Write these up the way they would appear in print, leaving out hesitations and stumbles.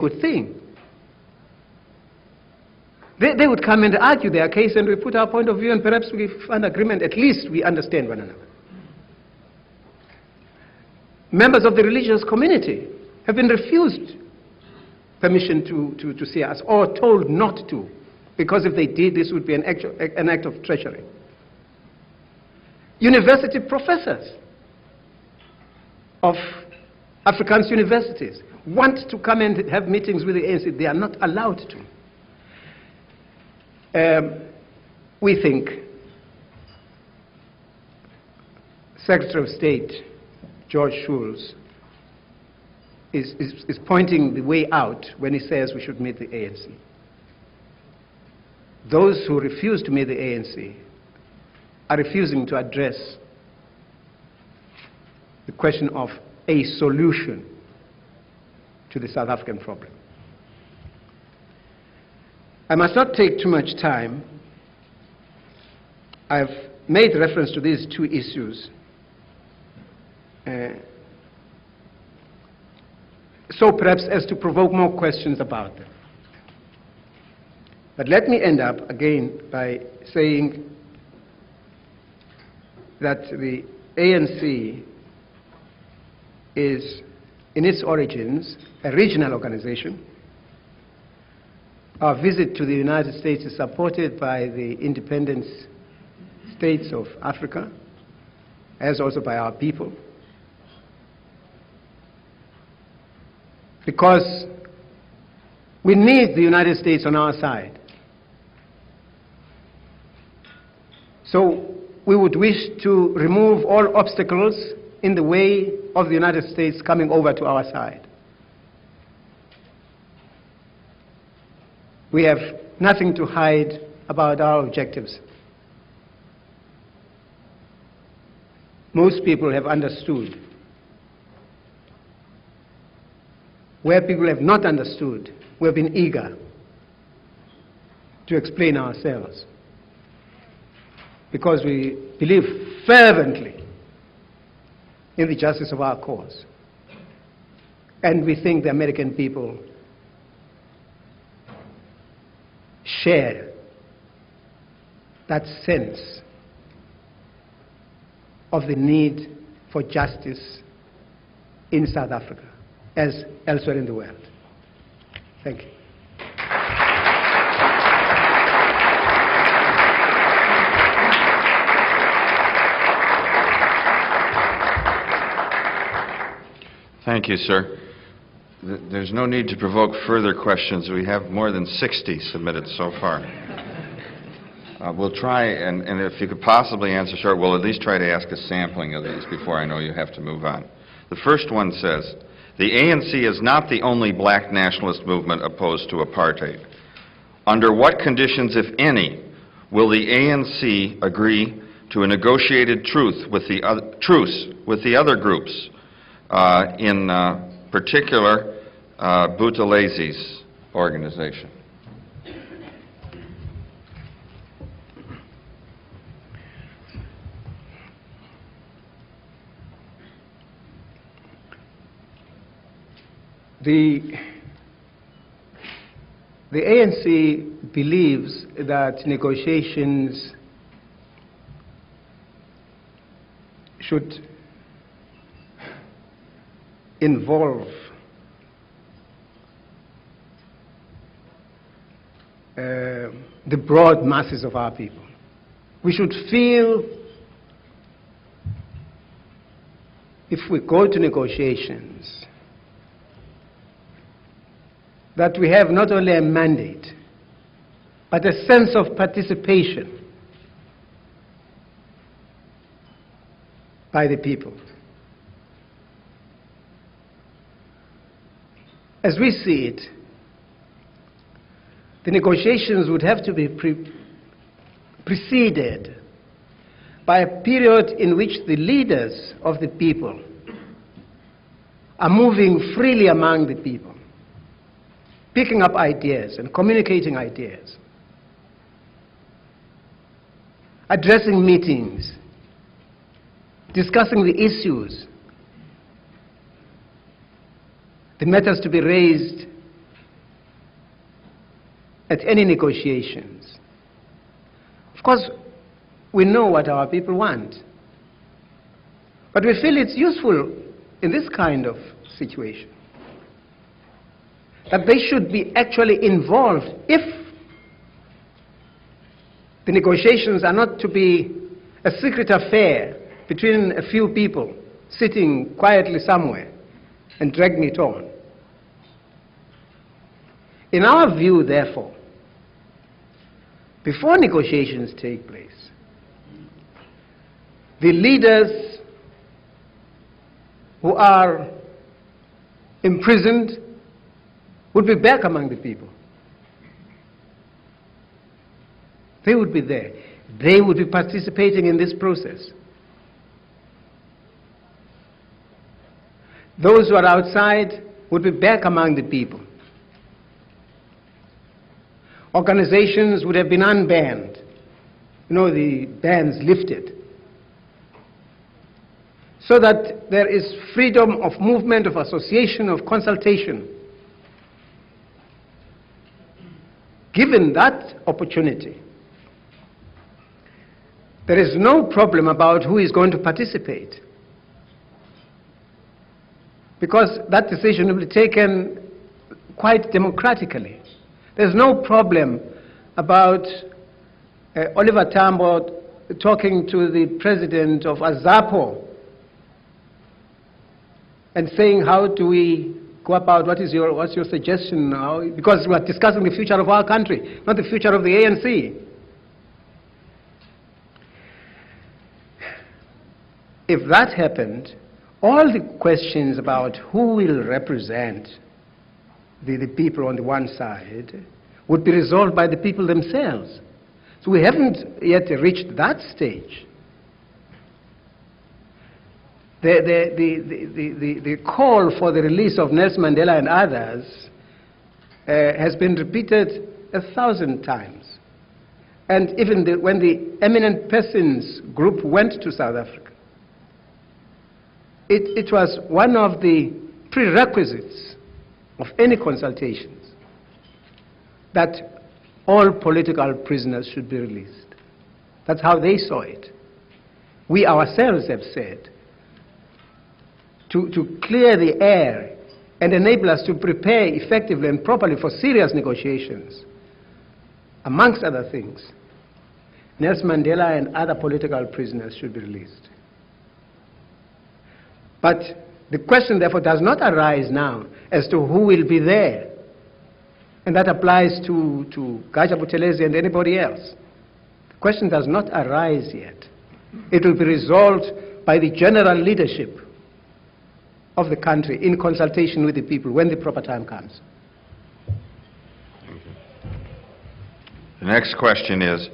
good thing. They would come and argue their case, and we put our point of view, and perhaps we find agreement. At least we understand one another. Members of the religious community have been refused permission to see us, or told not to, because if they did, this would be an act of treachery. University professors of Afrikaans universities want to come and have meetings with the ANC. They are not allowed to. We think Secretary of State George Shultz is pointing the way out when he says we should meet the ANC. Those who refuse to meet the ANC are refusing to address the question of a solution to the South African problem. I must not take too much time. I've made reference to these two issues. So perhaps as to provoke more questions about them. But let me end up again by saying that the ANC is, in its origins, a regional organization. Our visit to the United States is supported by the independent states of Africa, as also by our people. Because we need the United States on our side. So we would wish to remove all obstacles in the way of the United States coming over to our side. We have nothing to hide about our objectives. Most people have understood. Where people have not understood, we have been eager to explain ourselves, because we believe fervently in the justice of our cause. And we think the American people share that sense of the need for justice in South Africa as elsewhere in the world. Thank you. Thank you, sir. There's no need to provoke further questions. We have more than 60 submitted so far. We'll try, and if you could possibly answer short, we'll at least try to ask a sampling of these before I know you have to move on. The first one says, the ANC is not the only black nationalist movement opposed to apartheid. Under what conditions, if any, will the ANC agree to a negotiated truce with the other groups, in particular Buthelezzi's organization? The ANC believes that negotiations should involve the broad masses of our people. We should feel, if we go to negotiations, that we have not only a mandate, but a sense of participation by the people. As we see it, the negotiations would have to be preceded by a period in which the leaders of the people are moving freely among the people, picking up ideas and communicating ideas, addressing meetings, discussing the issues, the matters to be raised at any negotiations. Of course, we know what our people want, but we feel it's useful in this kind of situation that they should be actually involved if the negotiations are not to be a secret affair between a few people sitting quietly somewhere and dragging it on. In our view, therefore, before negotiations take place, the leaders who are imprisoned would be back among the people. They would be there. They would be participating in this process. Those who are outside would be back among the people. Organizations would have been unbanned. You know, the bans lifted. So that there is freedom of movement, of association, of consultation. Given that opportunity, there is no problem about who is going to participate, because that decision will be taken quite democratically. There's no problem about Oliver Tambo talking to the president of Azapo and saying, how do we go about, what's your suggestion now? Because we are discussing the future of our country, not the future of the ANC. If that happened, all the questions about who will represent the people on the one side would be resolved by the people themselves. So we haven't yet reached that stage. The call for the release of Nelson Mandela and others has been repeated 1,000 times. And even when the Eminent Persons group went to South Africa, it was one of the prerequisites of any consultations that all political prisoners should be released. That's how they saw it. We ourselves have said, to clear the air and enable us to prepare effectively and properly for serious negotiations, amongst other things, Nelson Mandela and other political prisoners should be released. But the question, therefore, does not arise now as to who will be there. And that applies to Gaja Buthelezi and anybody else. The question does not arise yet. It will be resolved by the general leadership of the country in consultation with the people when the proper time comes. The next question is,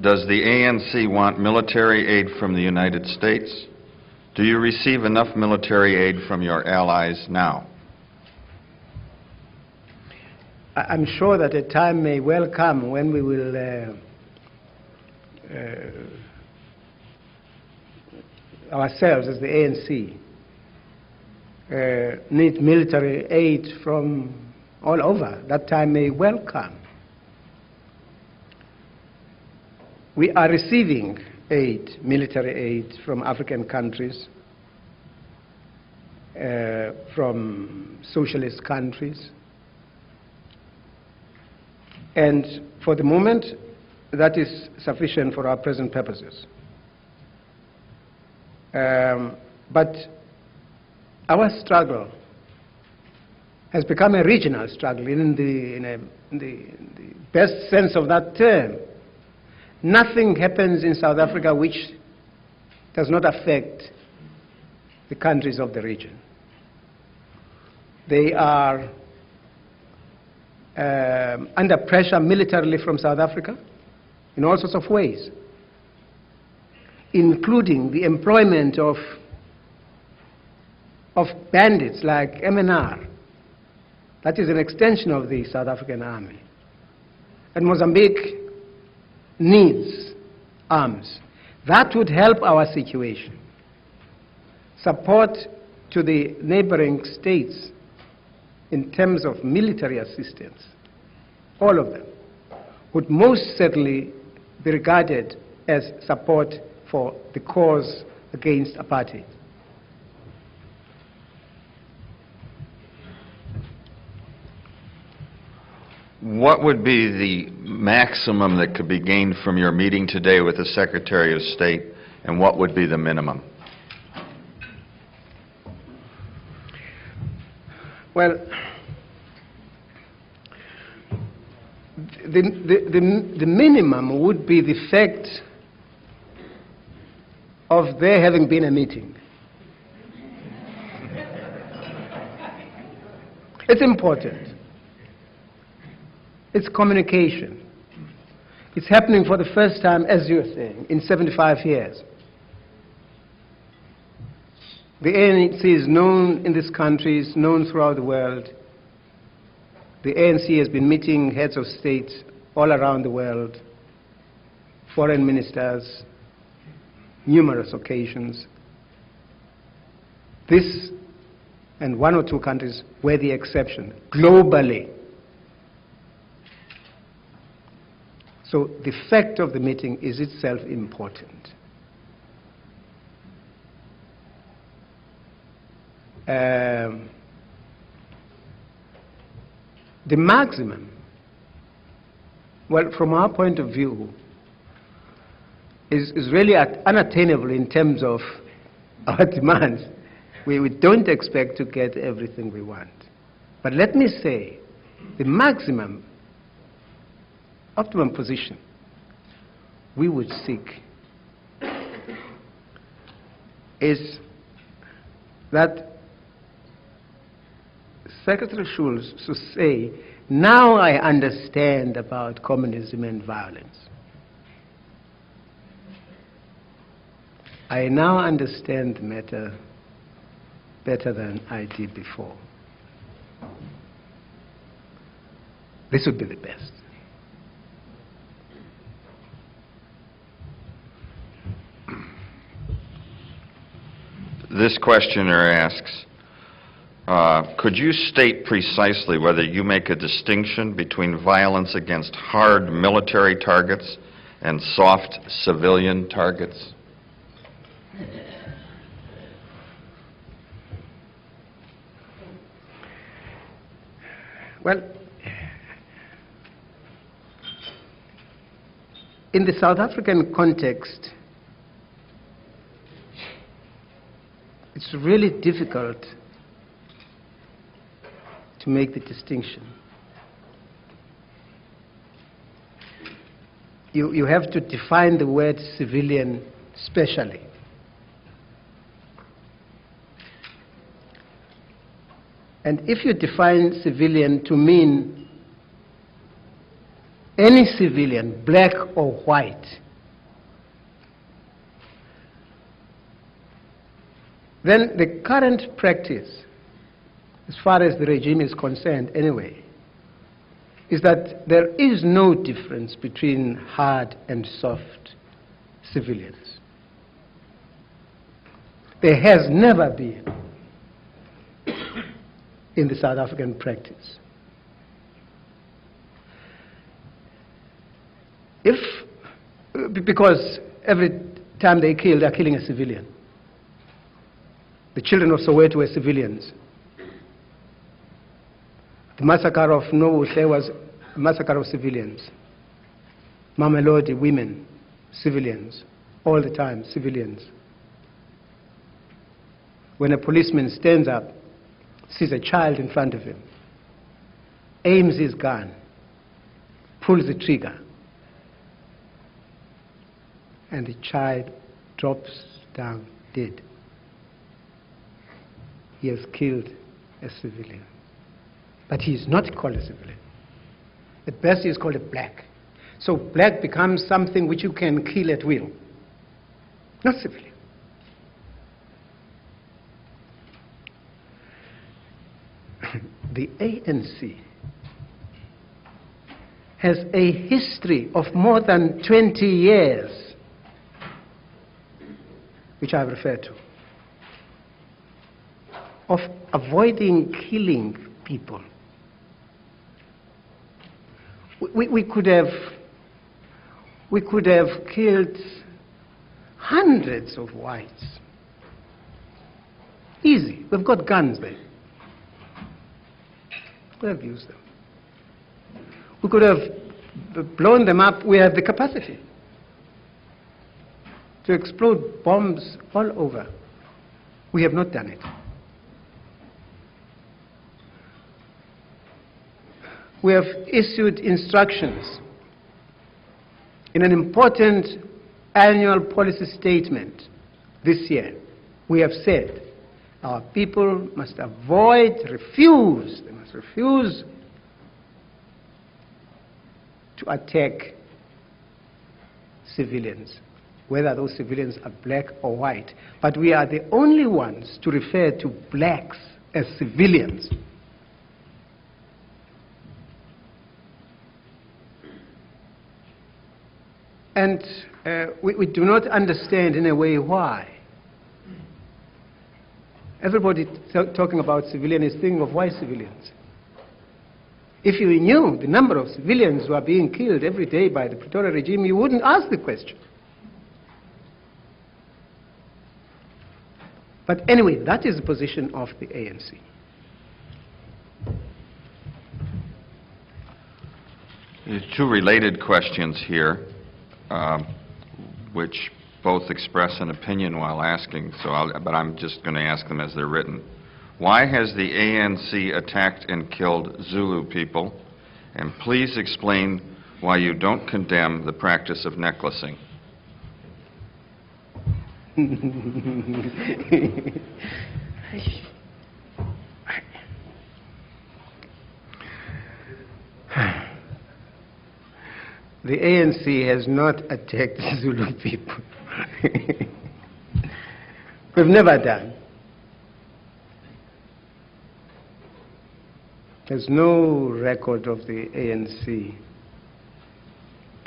does the ANC want military aid from the United States? Do you receive enough military aid from your allies now? I'm sure that a time may well come when we will ourselves as the ANC need military aid from all over. That time may well come. We are receiving aid, military aid, from African countries, from socialist countries. And for the moment, that is sufficient for our present purposes. But our struggle has become a regional struggle in the best sense of that term. Nothing happens in South Africa which does not affect the countries of the region. They are under pressure militarily from South Africa in all sorts of ways, including the employment of bandits like MNR. That is an extension of the South African army. And Mozambique needs arms. That would help our situation. Support to the neighboring states in terms of military assistance all of them, would most certainly be regarded as support for the cause against apartheid. What would be the maximum that could be gained from your meeting today with the Secretary of State, and what would be the minimum? Well, the minimum would be the fact of there having been a meeting. It's important. It's communication. It's happening for the first time, as you're saying, in 75 years. The ANC is known in this country, is known throughout the world. The ANC has been meeting heads of state all around the world, foreign ministers, numerous occasions. This and one or two countries were the exception, globally. So the fact of the meeting is itself important. The maximum, well, from our point of view, is really unattainable in terms of our demands. We don't expect to get everything we want. But let me say, the maximum, optimum position we would seek is that Secretary Schulz to say, now I understand about communism and violence. I now understand the matter better than I did before. This would be the best. This questioner asks, could you state precisely whether you make a distinction between violence against hard military targets and soft civilian targets? Well, in the South African context, it's really difficult to make the distinction. You have to define the word civilian specially. And if you define civilian to mean any civilian, black or white, then the current practice, as far as the regime is concerned anyway, is that there is no difference between hard and soft civilians. There has never been in the South African practice. Because every time they kill, they're killing a civilian. The children of Soweto were civilians. The massacre of Nobuhle was a massacre of civilians. Mamelodi, women, civilians, all the time, civilians. When a policeman stands up, sees a child in front of him, aims his gun, pulls the trigger, and the child drops down dead. He has killed a civilian. But he is not called a civilian. At best he is called a black. So black becomes something which you can kill at will, not civilian. The ANC has a history of more than 20 years, which I've referred to, of avoiding killing people. we could have killed hundreds of whites. Easy. We've got guns there. We have used them. We could have blown them up. We have the capacity to explode bombs all over. We have not done it. We have issued instructions in an important annual policy statement this year. We have said our people must avoid, refuse, they must refuse to attack civilians, whether those civilians are black or white. But we are the only ones to refer to blacks as civilians. And we do not understand in a way why. Everybody talking about civilian is thinking of white civilians. If you knew the number of civilians who are being killed every day by the Pretoria regime, you wouldn't ask the question. But anyway, that is the position of the ANC. There's two related questions here, which both express an opinion while asking, but I'm just going to ask them as they're written. Why has the ANC attacked and killed Zulu people? And please explain why you don't condemn the practice of necklacing. The ANC has not attacked Zulu people. We've never done. There's no record of the ANC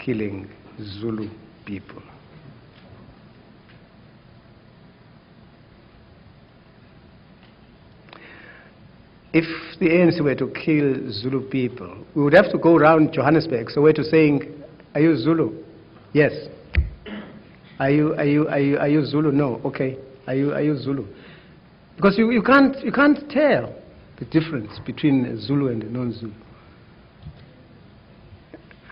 killing Zulu people. If the ANC were to kill Zulu people, we would have to go around Johannesburg. So we're to saying, "Are you Zulu?" Yes. Are you Zulu? No. Okay. Are you Zulu? Because you can't tell the difference between a Zulu and a non-Zulu.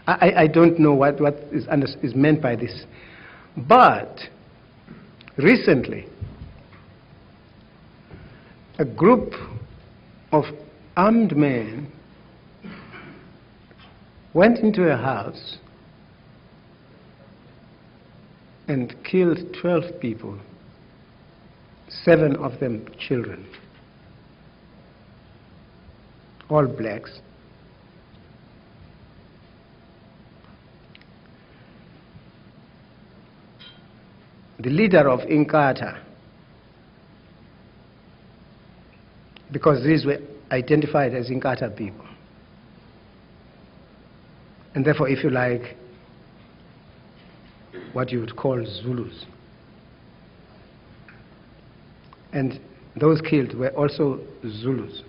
I don't know what is meant by this, but recently a group of armed men went into a house and killed 12 people, 7 of them children, all blacks. The leader of Inkatha, because these were identified as Inkatha people, and therefore, if you like, what you would call Zulus. And those killed were also Zulus.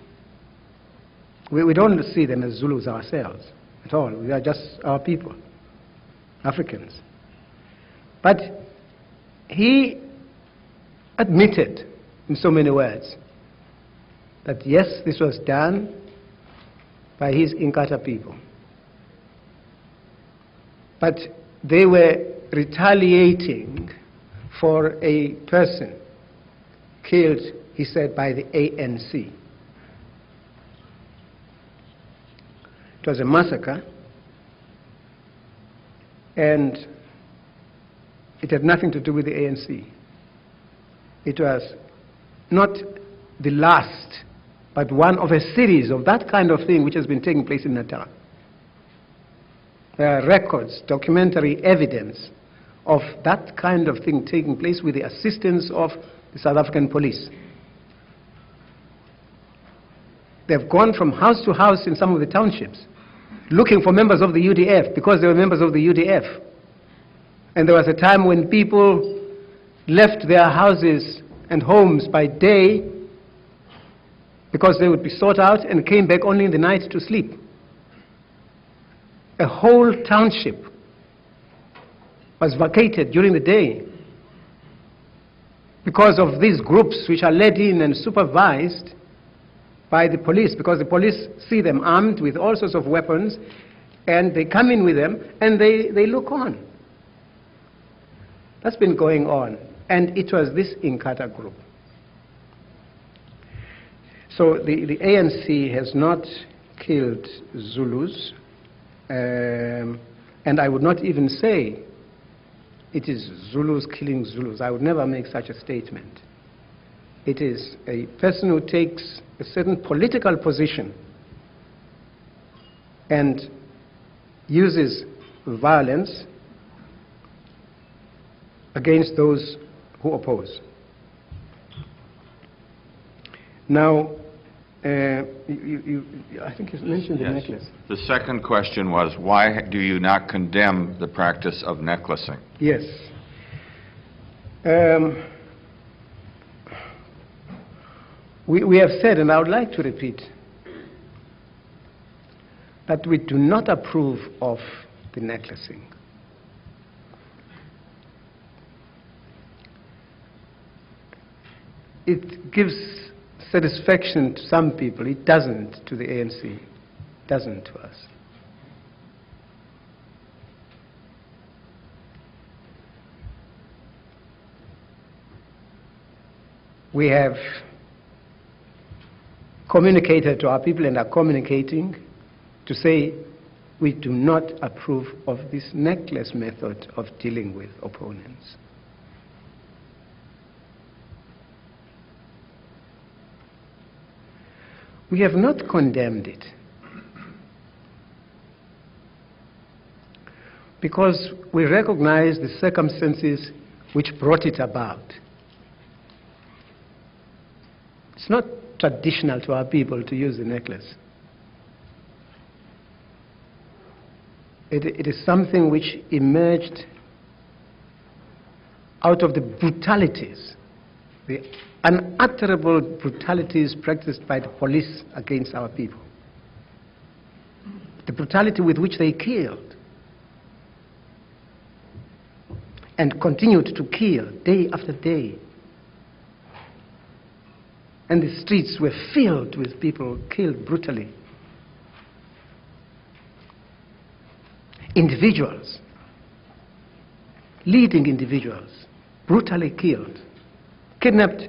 We don't see them as Zulus ourselves at all. We are just our people, Africans. But he admitted, in so many words, that yes, this was done by his Inkatha people. But they were retaliating for a person killed, he said, by the ANC. It was a massacre, and it had nothing to do with the ANC. It was not the last, but one of a series of that kind of thing which has been taking place in Natal. There are records, documentary evidence of that kind of thing taking place with the assistance of the South African police. They've gone from house to house in some of the townships looking for members of the UDF because they were members of the UDF. And there was a time when people left their houses and homes by day because they would be sought out and came back only in the night to sleep. a whole township was vacated during the day because of these groups which are led in and supervised by the police, because the police see them armed with all sorts of weapons, and they come in with them and they look on. That's been going on, and it was this Inkatha group. So the ANC has not killed Zulus, and I would not even say it is Zulus killing Zulus. I would never make such a statement. It is a person who takes a certain political position and uses violence against those who oppose. Now, I think you mentioned the necklace. The second question was, why do you not condemn the practice of necklacing? Yes. We have said, and I would like to repeat, that we do not approve of the necklacing. It gives satisfaction to some people. It doesn't to the ANC. It doesn't to us. We have communicated to our people and are communicating to say we do not approve of this necklace method of dealing with opponents. We have not condemned it because we recognize the circumstances which brought it about. It's not traditional to our people to use the necklace. It is something which emerged out of the brutalities, the unutterable brutalities practiced by the police against our people. The brutality with which they killed and continued to kill day after day. And the streets were filled with people killed brutally. Individuals, leading individuals, brutally killed, kidnapped,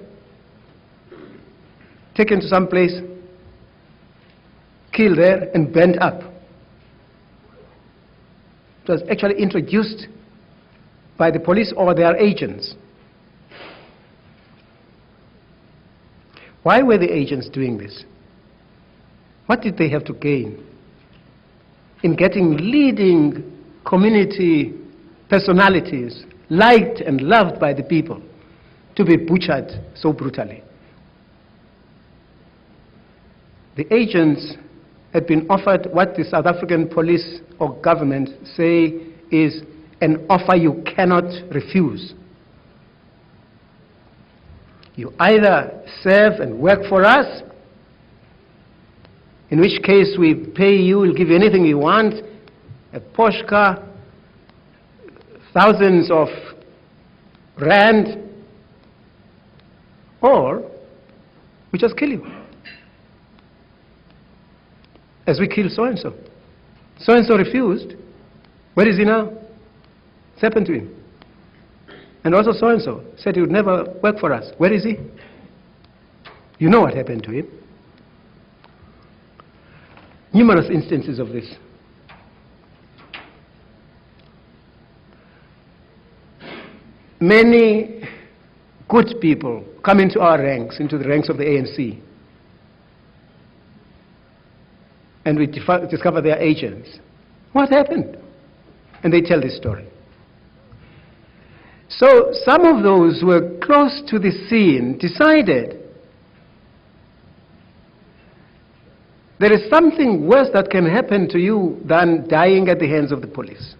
taken to some place, killed there and burnt up. It was actually introduced by the police or their agents. Why were the agents doing this? What did they have to gain in getting leading community personalities, liked and loved by the people, to be butchered so brutally? The agents had been offered what the South African police or government say is an offer you cannot refuse. You either serve and work for us, in which case we pay you, we'll give you anything you want, a Porsche car, thousands of rand, or we just kill you. As we kill so-and-so. So-and-so refused. Where is he now? What's happened to him? And also so-and-so said he would never work for us. Where is he? You know what happened to him. Numerous instances of this. Many good people come into our ranks, into the ranks of the ANC. And we discover they are agents. What happened? And they tell this story. So some of those who were close to the scene decided there is something worse that can happen to you than dying at the hands of the police.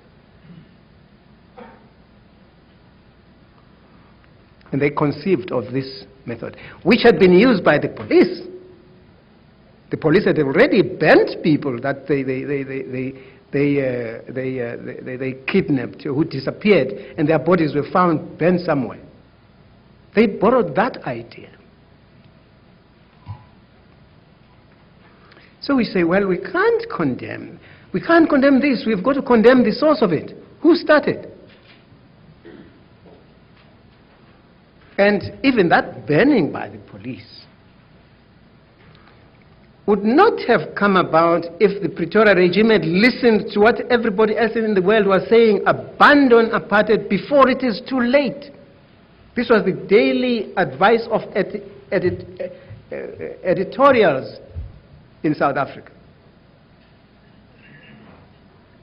And they conceived of this method, which had been used by the police. The police had already burnt people that they kidnapped, who disappeared, and their bodies were found burned somewhere. They borrowed that idea. So we say, well, we can't condemn. We can't condemn this. We've got to condemn the source of it. Who started? And even that burning by the police would not have come about if the Pretoria regime had listened to what everybody else in the world was saying: abandon apartheid before it is too late. This was the daily advice of editorials in South Africa.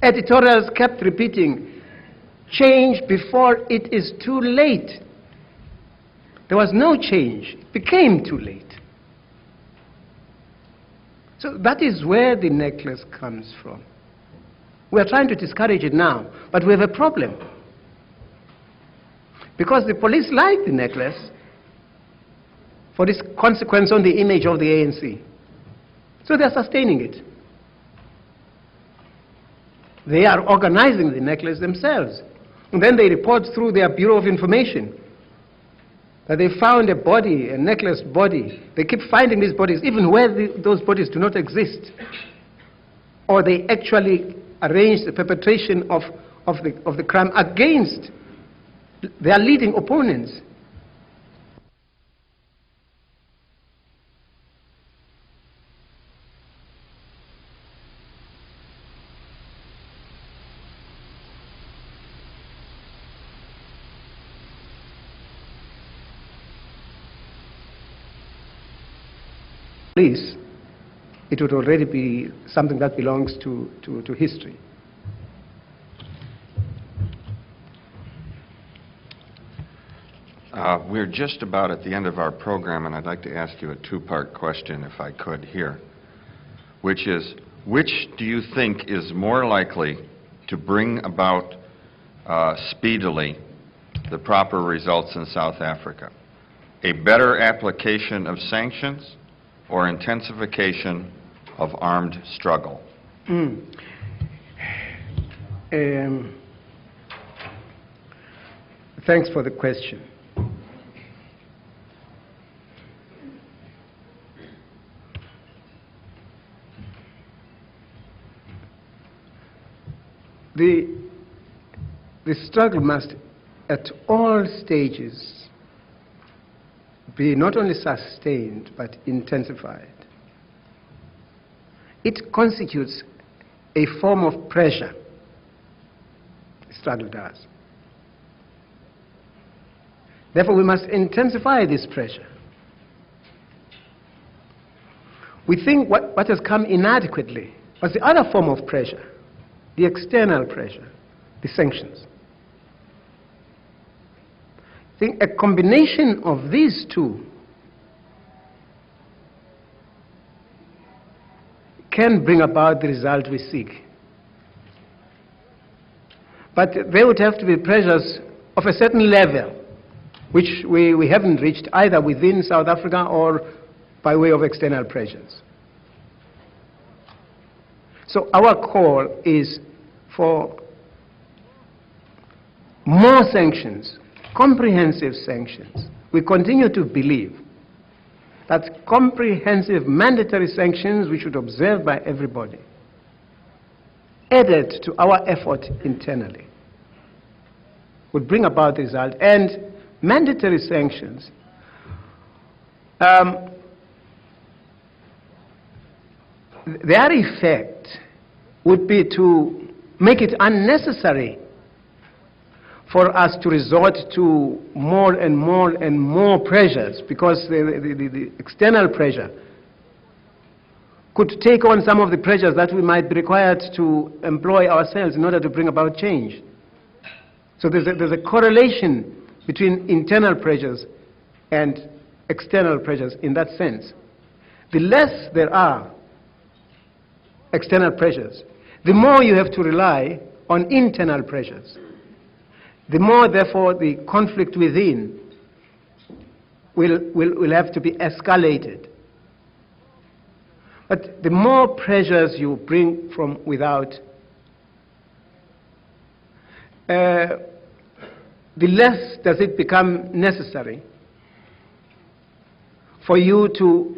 Editorials kept repeating, change before it is too late. There was no change. It became too late. So that is where the necklace comes from. We are trying to discourage it now, but we have a problem. Because the police like the necklace for this consequence on the image of the ANC. So they are sustaining it. They are organizing the necklace themselves. And then they report through their Bureau of Information that they found a body, a necklace body. They keep finding these bodies, even where those bodies do not exist. Or they actually arranged the perpetration of the crime against their leading opponents. It would already be something that belongs to history. We're just about at the end of our program, and I'd like to ask you a two-part question, if I could, here, which is, which do you think is more likely to bring about speedily the proper results in South Africa? A better application of sanctions or intensification of armed struggle? Thanks for the question. The struggle must, at all stages, be not only sustained but intensified. It constitutes a form of pressure. The struggle does. Therefore, we must intensify this pressure. We think what has come inadequately was the other form of pressure, the external pressure, the sanctions. I think a combination of these two can bring about the result we seek. But there would have to be pressures of a certain level, which we haven't reached either within South Africa or by way of external pressures. So our call is for more sanctions, comprehensive sanctions. We continue to believe that comprehensive mandatory sanctions, which should be observed by everybody, added to our effort internally, would bring about the result. And mandatory sanctions their effect would be to make it unnecessary for us to resort to more and more and more pressures, because the external pressure could take on some of the pressures that we might be required to employ ourselves in order to bring about change. So there's a correlation between internal pressures and external pressures in that sense. The less there are external pressures, the more you have to rely on internal pressures. The more, therefore, the conflict within will have to be escalated. But the more pressures you bring from without, the less does it become necessary for you to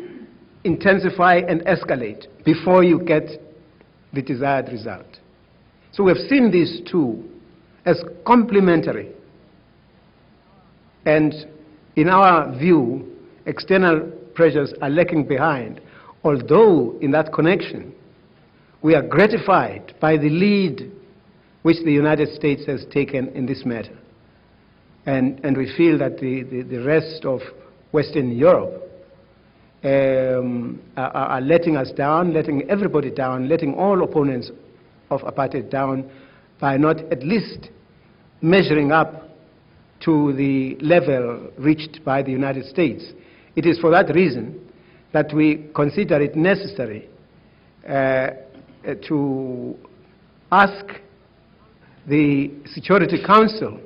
intensify and escalate before you get the desired result. So we have seen these two as complementary. And in our view, external pressures are lacking behind, although in that connection, we are gratified by the lead which the United States has taken in this matter. And we feel that the rest of Western Europe are letting us down, letting everybody down, letting all opponents of apartheid down by not at least measuring up to the level reached by the United States. It is for that reason that we consider it necessary to ask the Security Council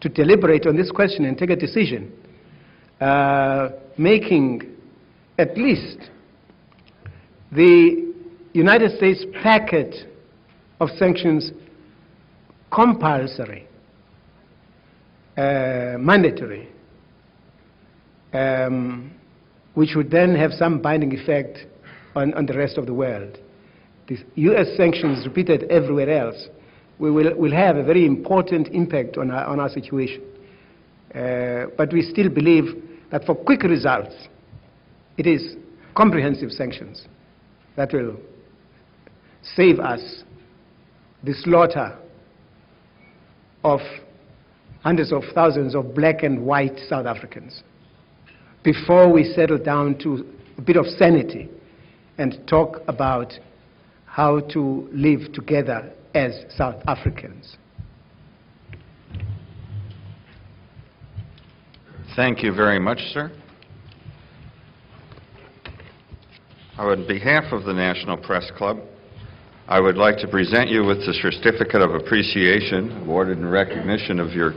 to deliberate on this question and take a decision, making at least the United States packet of sanctions compulsory, mandatory, which would then have some binding effect on the rest of the world. The U.S. sanctions repeated everywhere else will have a very important impact on our situation. But we still believe that for quick results, it is comprehensive sanctions that will save us the slaughter of hundreds of thousands of black and white South Africans before we settle down to a bit of sanity and talk about how to live together as South Africans. Thank you very much, sir. On behalf of the National Press Club, I would like to present you with the Certificate of Appreciation awarded in recognition of your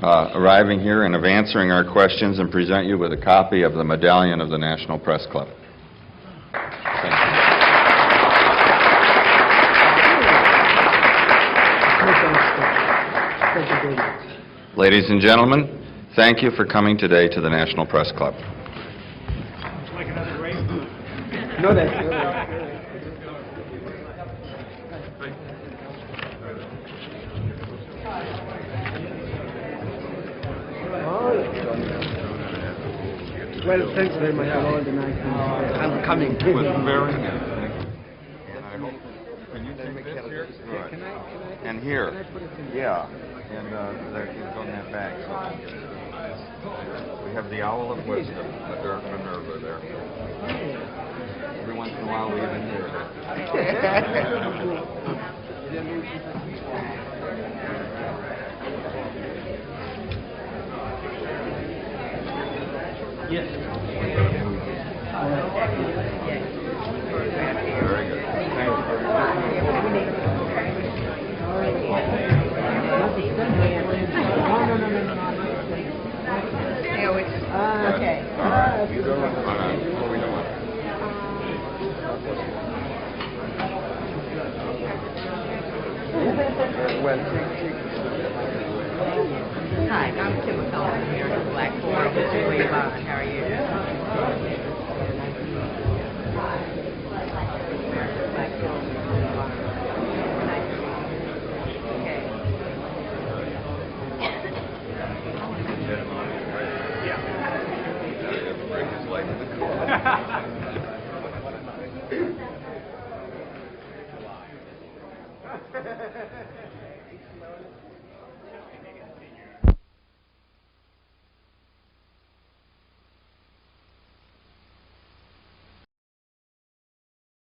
arriving here and of answering our questions, and present you with a copy of the Medallion of the National Press Club. Thank you. Ladies and gentlemen, thank you for coming today to the National Press Club. No, that's well, thanks very much for all the nice things. I'm coming. It was very good. And I hope, can you take this here? Right. And here. Yeah. And there, it's on that back. So we have the Owl of Wisdom, the Dirk Minerva there. Every once in a while we even hear that. Yes. Very good. Thank you very much. Okay. You don't want what we don't want. Hi, I'm Kim McCullough here in Black Forum. Mr. William Bond, how are you? Yeah.